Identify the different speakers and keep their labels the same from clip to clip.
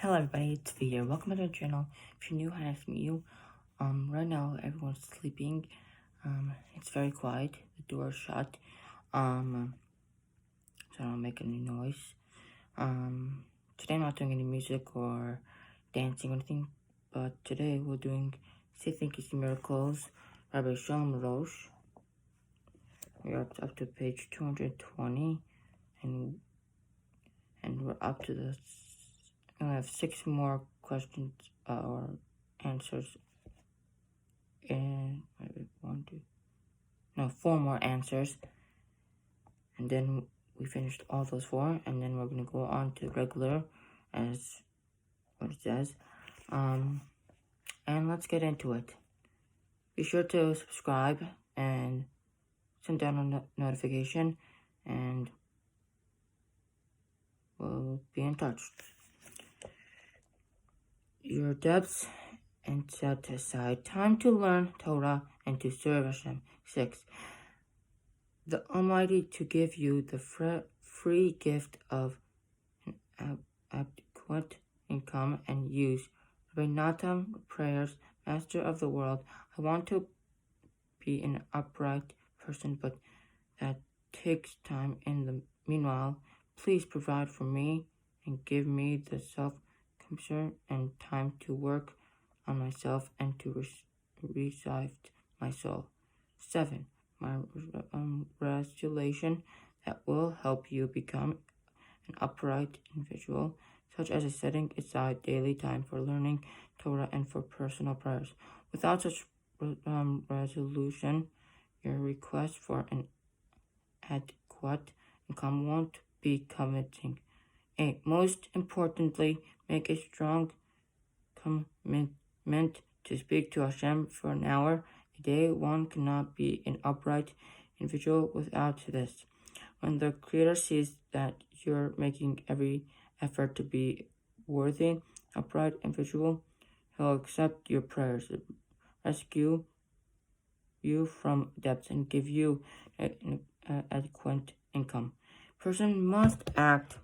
Speaker 1: Hello everybody, it's V here. Welcome to the channel. If you're new, hi, nice to meet you. Right now everyone's sleeping. It's very quiet. The door is shut. So I don't make any noise. Today I'm not doing any music or dancing or anything, but today we're doing Say Thank You to Miracles by Shalom Roche. We're up to page 220, and we're up to the. I have 6 more questions or answers, and maybe 4 more answers, and then we finished all those 4, and then we're going to go on to regular as what it says. And let's get into it. Be sure to subscribe and send down a notification, and we'll be in touch. Your depths and set aside time to learn Torah and to serve Hashem. 6. The Almighty to give you the free gift of an adequate income and use. Rabbi Natan prayers, Master of the world, I want to be an upright person, but that takes time. In the meanwhile, please provide for me and give me the self-concern and time to work on myself and to receive my soul. 7. My resolution that will help you become an upright individual, such as setting aside daily time for learning Torah and for personal prayers. Without such resolution, your request for an adequate income won't be convincing. 8. Most importantly, make a strong commitment to speak to Hashem for an hour a day. One cannot be an upright individual without this. When the Creator sees that you're making every effort to be worthy, upright individual, He'll accept your prayers, rescue you from depths, and give you an adequate income. Person must act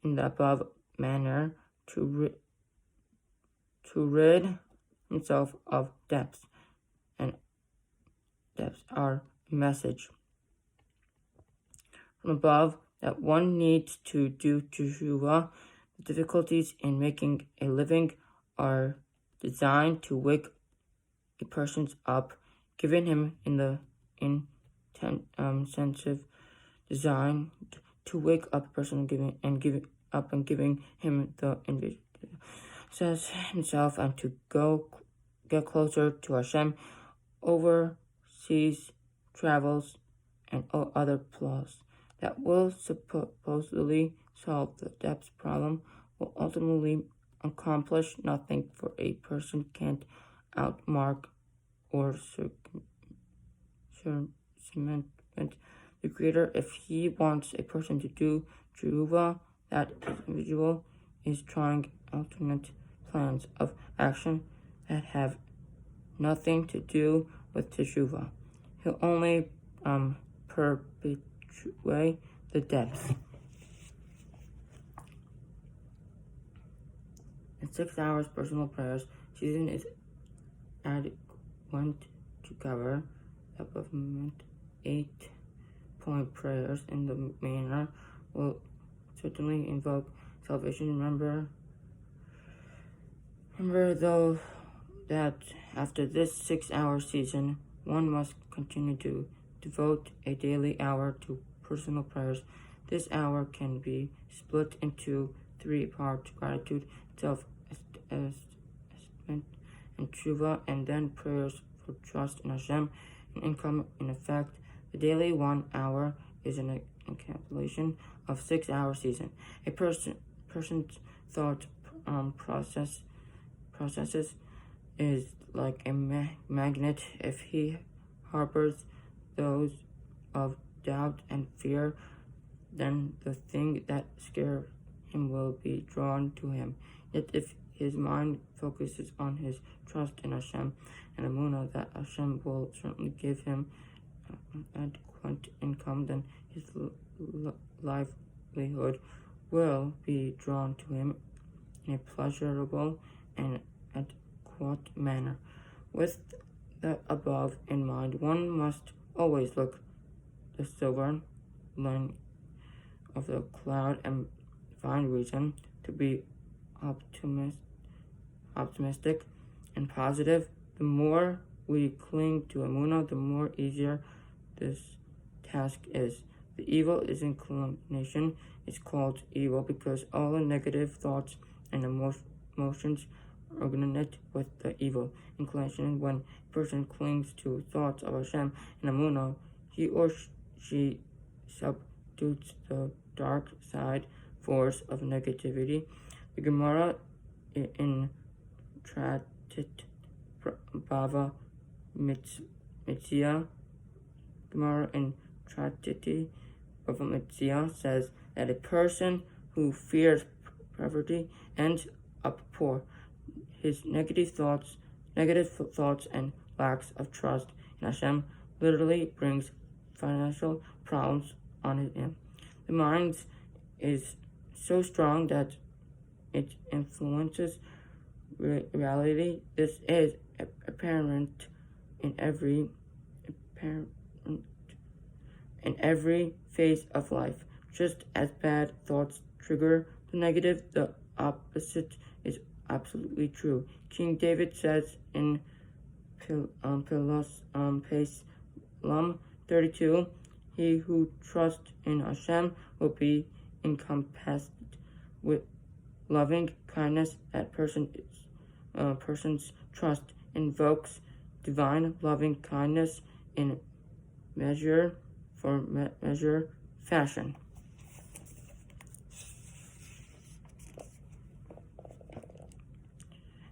Speaker 1: in the above manner to rid himself of depths, and depths are a message from above that one needs to do teshuvah. The difficulties in making a living are designed to wake a person up, giving him sensitive design to wake up a person, giving him the says himself, and to get closer to Hashem. Overseas travels and other plots that will supposedly solve the depth problem will ultimately accomplish nothing, for a person can't outmark or cement the Creator. If he wants a person to do teshuvah, that individual is trying alternate plans of action that have nothing to do with teshuvah. He'll only perpetuate the depth. In 6 hours, personal prayers season is adequate to cover above 8-point prayers in the manner will certainly invoke salvation. Remember though that after this 6-hour season, one must continue to devote a daily hour to personal prayers. This hour can be split into 3 parts: gratitude, self-assessment, and teshuvah, and then prayers for trust in Hashem and income. In effect, the daily 1 hour is an encapsulation of 6-hour season. A person's thought processes is like a magnet. If he harbors those of doubt and fear, then the thing that scares him will be drawn to him. Yet if his mind focuses on his trust in Hashem and emunah that Hashem will certainly give him adequate income, then his livelihood will be drawn to him in a pleasurable and adequate manner. With the above in mind, one must always look the silver lining of the cloud and find reason to be optimistic and positive. The more we cling to Emunah, the more easier this task is. The evil is inclination is called evil because all the negative thoughts and emotions originate with the evil inclination. When a person clings to thoughts of Hashem and Emunah, he or she subdues the dark side force of negativity. The Gemara in Tratit Bava Mitzia, Gemara in Tratit Bava Mitzia says that a person who fears poverty ends up poor. His negative thoughts and lacks of trust in Hashem literally brings financial problems on him. The mind is so strong that it influences reality. This is apparent in every phase of life. Just as bad thoughts trigger the negative, the opposite is absolutely true. King David says in Psalm 32, "He who trusts in Hashem will be encompassed with loving kindness." That person's trust invokes divine loving kindness in measure fashion.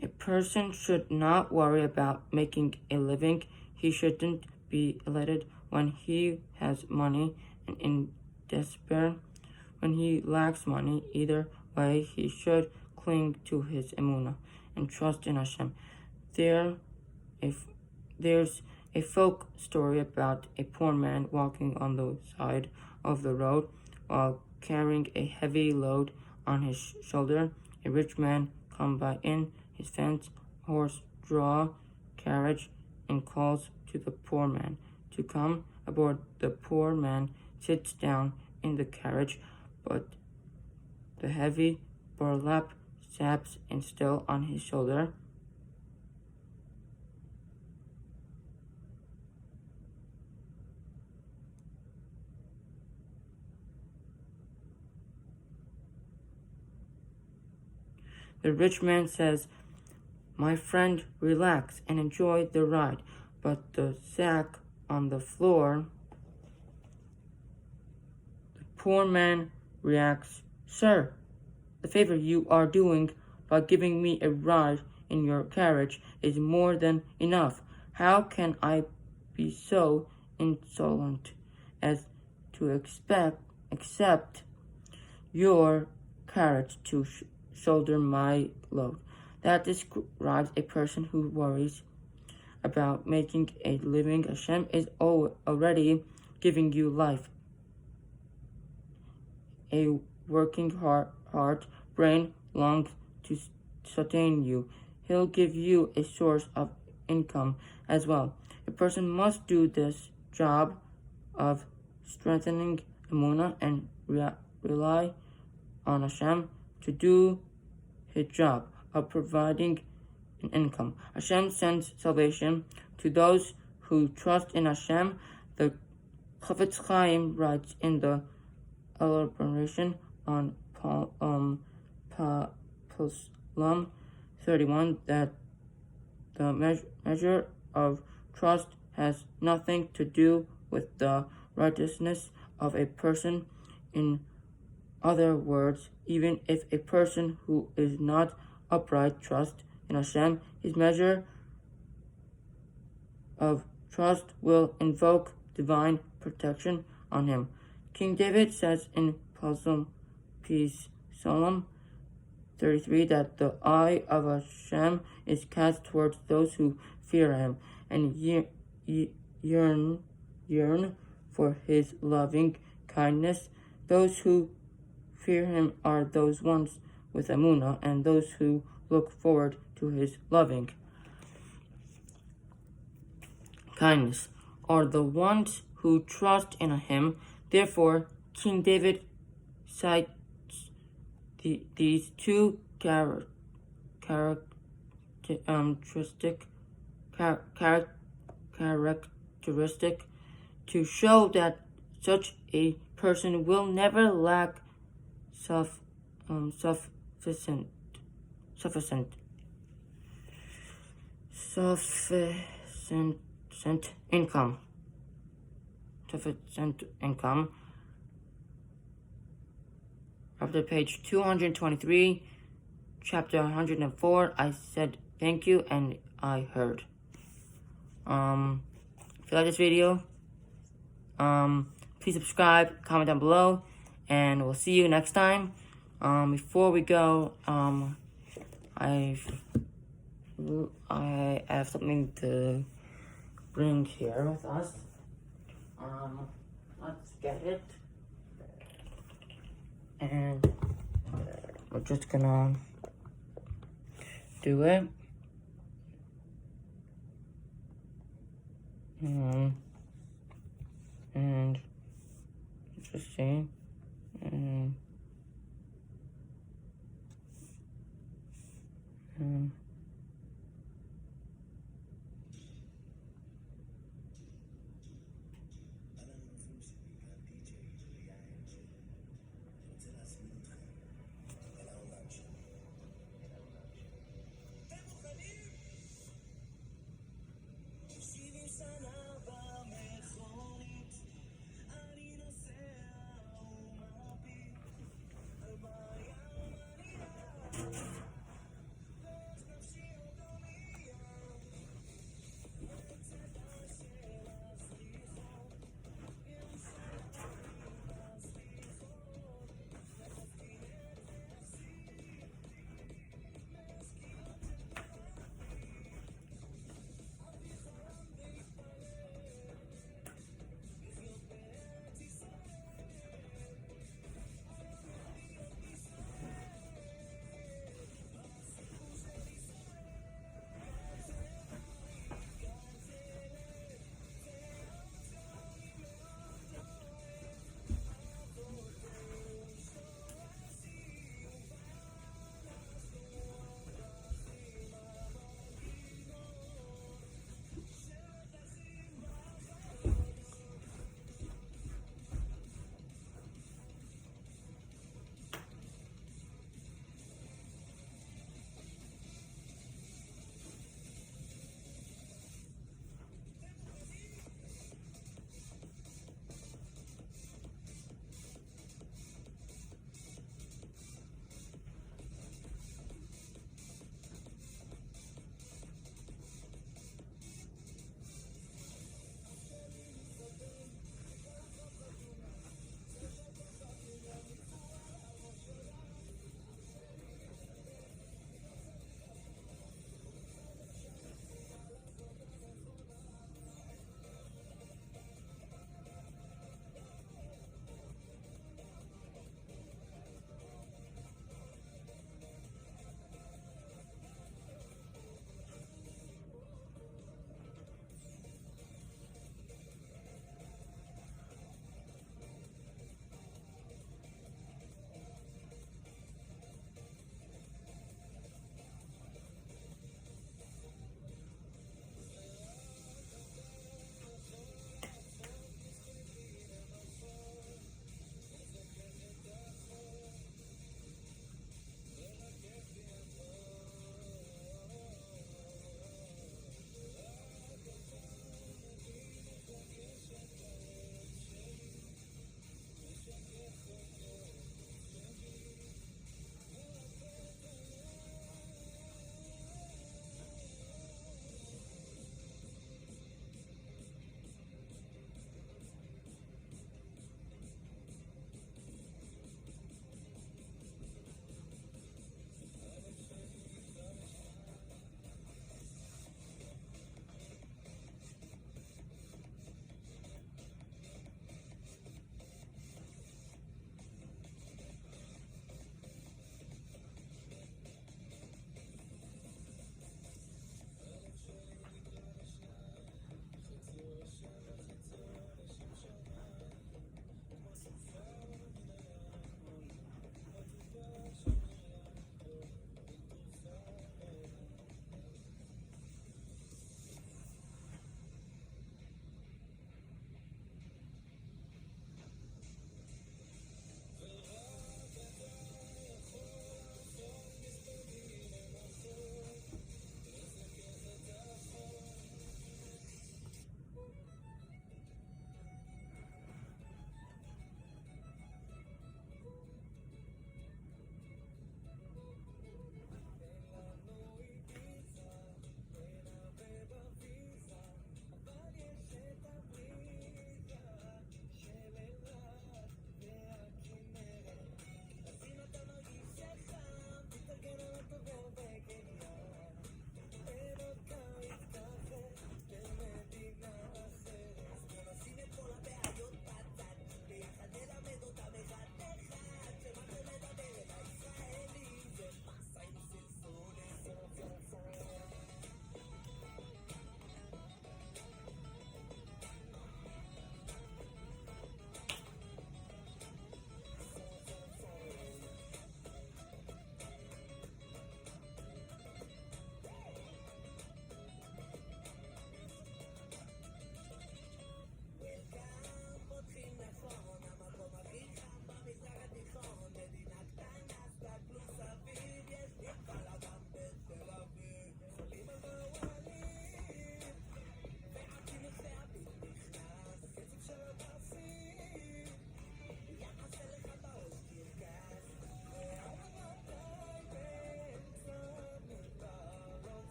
Speaker 1: A person should not worry about making a living. He shouldn't be elated when he has money and in despair when he lacks money. Either way, he should cling to his emunah and trust in Hashem. There's a folk story about a poor man walking on the side of the road while carrying a heavy load on his shoulder. A rich man comes by in his fence, horse-drawn carriage, and calls to the poor man to come aboard. The poor man sits down in the carriage, but the heavy burlap sacks is still on his shoulder. The rich man says, "My friend, relax and enjoy the ride." But the sack on the floor, the poor man reacts, "Sir, the favor you are doing by giving me a ride in your carriage is more than enough. How can I be so insolent as to accept your carriage to shoulder my load?" That describes a person who worries about making a living. Hashem is already giving you life. A working heart, brain, lungs to sustain you. He'll give you a source of income as well. A person must do this job of strengthening emunah and rely on Hashem to do his job of providing an income. Hashem sends salvation to those who trust in Hashem. The Chafetz Chaim writes in the elaboration on Psalm 31 that the measure of trust has nothing to do with the righteousness of a person. In other words, even if a person who is not upright trusts in Hashem, his measure of trust will invoke divine protection on him. King David says in Psalm 33 that the eye of Hashem is cast towards those who fear him and yearn for his loving kindness. Those who fear him are those ones with Emunah, and those who look forward to his loving kindness are the ones who trust in him. Therefore, King David cites these two characteristic to show that such a person will never lack sufficient income. Sufficient income. After page 223, chapter 104, I said thank you and I heard. If you like this video, please subscribe, comment down below, and we'll see you next time. Before we go, I have something to bring here with us. Let's get it. And we're just gonna do it. And just see.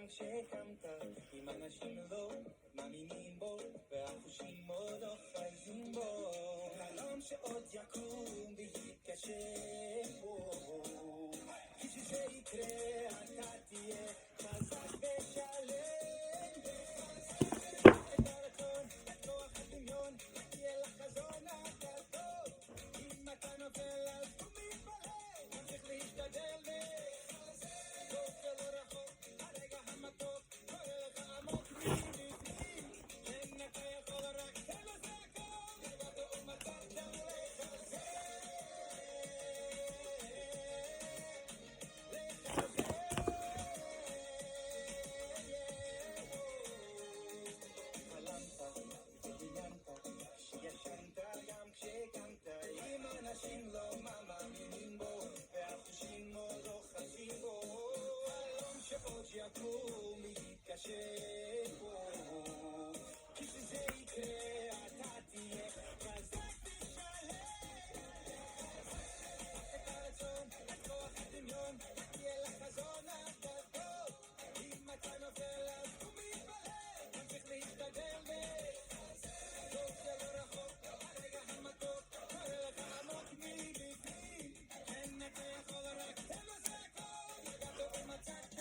Speaker 2: גם כשקמת עם אנשים לא מאמינים בו והחושים עוד לא חייבים בו חלום שעוד יקום ויתקשר בו כי שזה יקרה אתה תהיה חזק ושלם את הרצון, את כוח הדמיון תהיה לחזון הגדול אם אתה נופל אז הוא מתפלל תמשיך להשתדל טוב שלא רחוק הרגע המתוק קורא לך עמוק מבפנים כן אתה יכול רק תן לו זעקות לבדו ומצאת שישנת גם כשקמת עם אנשים לא מאמינים בו והחושים עוד לא חשים בו חלום שעוד יקום ויתקשר בו כי שזה יקרה אתה תהיה חזק ושלם את הרצון, את כוח הדמיון תהיה לחזון הגדול אם אתה נופל אז הוא מתפלל תמשיך להשתדל טוב שלא רחוק הרגע המתוק קורא לך עמוק מבפנים כן אתה יכול רק תן לו זעקות לגדו ומצאת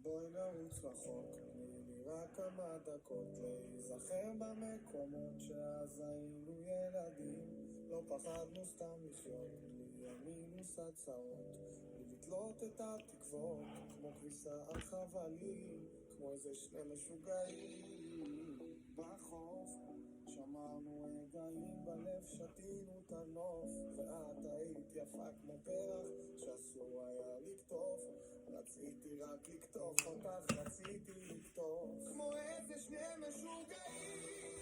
Speaker 3: בואי נרוץ רחוק, תני לי רק כמה דקות להיזכר במקומות שאז היינו ילדים לא פחדנו סתם לחיות, בלי המינוס הצעות בלי לתלות את התקוות, כמו כביסה על חבלים כמו איזה שני משוגעים בחוף שמרנו רגעים בלב, שתינו את הנוף ואת היית יפה כמו פרח שאסור היה לקטוף רציתי רק לקטוף אותך, רציתי לקטוף כמו איזה שני משוגעים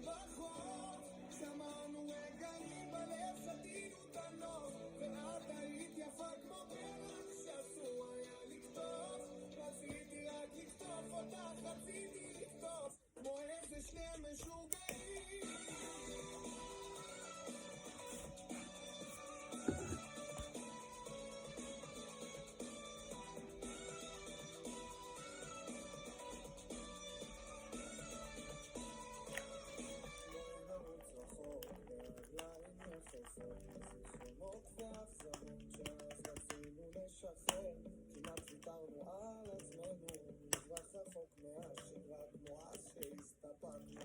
Speaker 3: בחוף שמרנו רגעים בלב, שתינו את הנוף ואת היית יפה כמו פרח שאסור היה לקטוף רציתי רק לקטוף אותך, רציתי לקטוף כמו איזה שני משוגעים זיכרונות ואכזבות שאז רצינו לשחרר כמעט ויתרנו על עצמנו מזרח רחוק מהשגרה כמו אז שהסתפקנו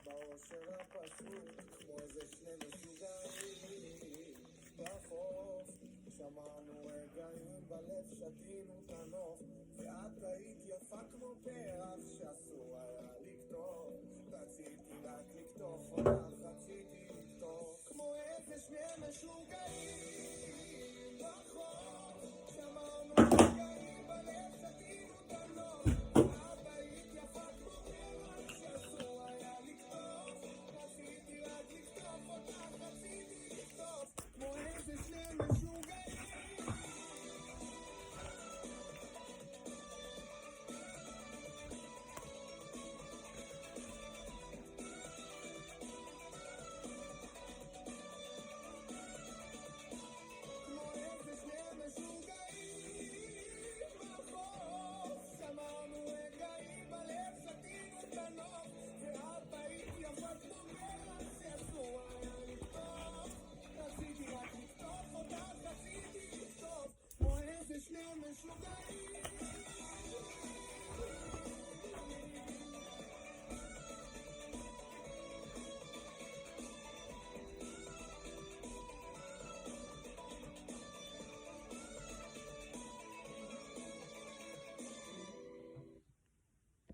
Speaker 3: באושר הפשוט כמו איזה שני משוגעים בחוף שמענו רגעים בלב, שתינו את הנוף ואת היית יפה כמו פרח שאסור היה לקטוף רציתי רק לקטוף אותך